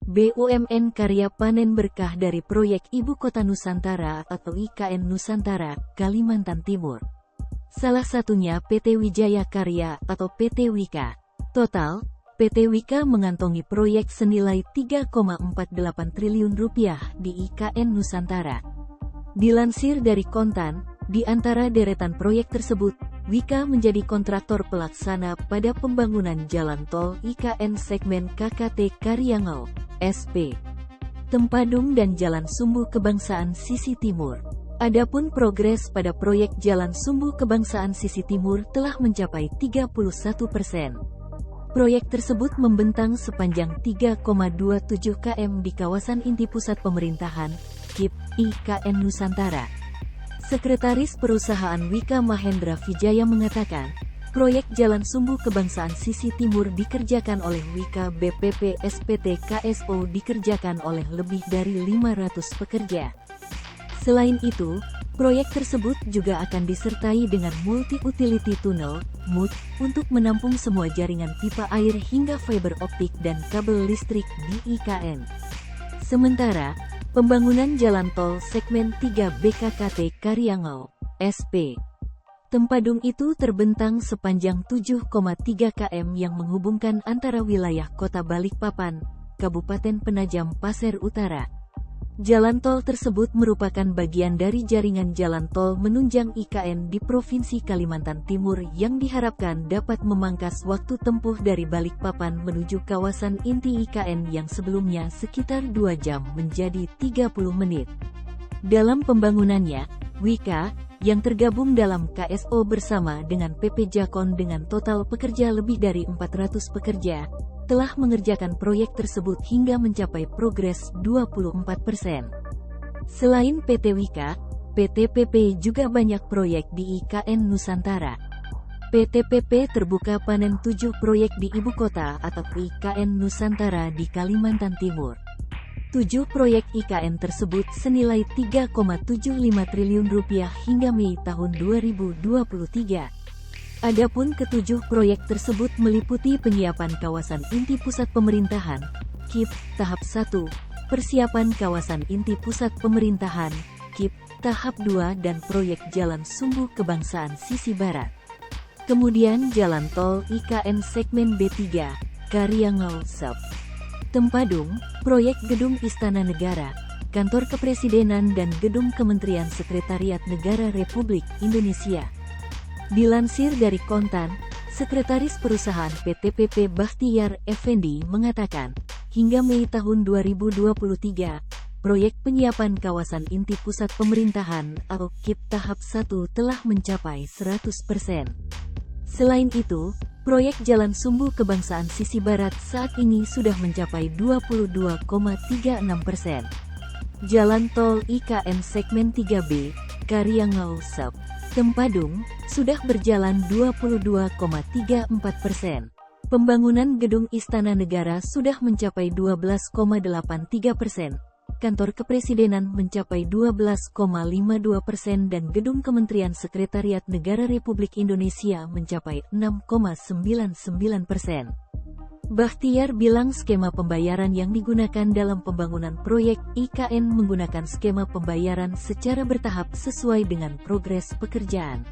BUMN Karya Panen Berkah dari Proyek Ibu Kota Nusantara atau IKN Nusantara, Kalimantan Timur. Salah satunya PT Wijaya Karya atau PT Wika. Total, PT Wika mengantongi proyek senilai Rp3,48 triliun di IKN Nusantara. Dilansir dari Kontan, di antara deretan proyek tersebut, Wika menjadi kontraktor pelaksana pada pembangunan jalan tol IKN segmen KKT Karyangau, SP, Tempadung dan Jalan Sumbu Kebangsaan Sisi Timur. Adapun progres pada proyek Jalan Sumbu Kebangsaan Sisi Timur telah mencapai 31%. Proyek tersebut membentang sepanjang 3,27 km di kawasan inti pusat pemerintahan, KIP, IKN Nusantara. Sekretaris Perusahaan Wika Mahendra Vijaya mengatakan, proyek Jalan Sumbu Kebangsaan Sisi Timur dikerjakan oleh Wika BPP SPT KSO dikerjakan oleh lebih dari 500 pekerja. Selain itu, proyek tersebut juga akan disertai dengan multi-utility tunnel, MUT, untuk menampung semua jaringan pipa air hingga fiber optik dan kabel listrik di IKN. Sementara, pembangunan jalan tol segmen 3 BKKT Karyangau, SP, Tempadung itu terbentang sepanjang 7,3 km yang menghubungkan antara wilayah Kota Balikpapan, Kabupaten Penajam Pasir Utara. Jalan tol tersebut merupakan bagian dari jaringan jalan tol menunjang IKN di Provinsi Kalimantan Timur yang diharapkan dapat memangkas waktu tempuh dari Balikpapan menuju kawasan inti IKN yang sebelumnya sekitar 2 jam menjadi 30 menit. Dalam pembangunannya, Wika, yang tergabung dalam KSO bersama dengan PP Jakon dengan total pekerja lebih dari 400 pekerja, telah mengerjakan proyek tersebut hingga mencapai progres 24%. Selain PT Wika, PT PP juga banyak proyek di IKN Nusantara. PT PP terbuka panen 7 proyek di Ibu Kota atau IKN Nusantara di Kalimantan Timur. 7 proyek IKN tersebut senilai Rp3,75 triliun hingga Mei tahun 2023. Adapun ketujuh proyek tersebut meliputi penyiapan kawasan inti pusat pemerintahan, KIP, tahap 1, persiapan kawasan inti pusat pemerintahan, KIP, tahap 2 dan proyek Jalan Sumbu Kebangsaan Sisi Barat. Kemudian jalan tol IKN segmen B3, Karyangau Sub, Tempadung, proyek Gedung Istana Negara, Kantor Kepresidenan dan Gedung Kementerian Sekretariat Negara Republik Indonesia. Dilansir dari Kontan, Sekretaris Perusahaan PT PP Bakhtiar Effendi mengatakan, hingga Mei tahun 2023, proyek penyiapan kawasan inti pusat pemerintahan atau KIP tahap 1 telah mencapai 100%. Selain itu, proyek Jalan Sumbu Kebangsaan Sisi Barat saat ini sudah mencapai 22,36%. Jalan tol IKN segmen 3B, Karyangau Sub, Tempadung, sudah berjalan 22,34%. Pembangunan Gedung Istana Negara sudah mencapai 12,83%, Kantor Kepresidenan mencapai 12,52% dan Gedung Kementerian Sekretariat Negara Republik Indonesia mencapai 6,99%. Bakhtiar bilang skema pembayaran yang digunakan dalam pembangunan proyek IKN menggunakan skema pembayaran secara bertahap sesuai dengan progres pekerjaan.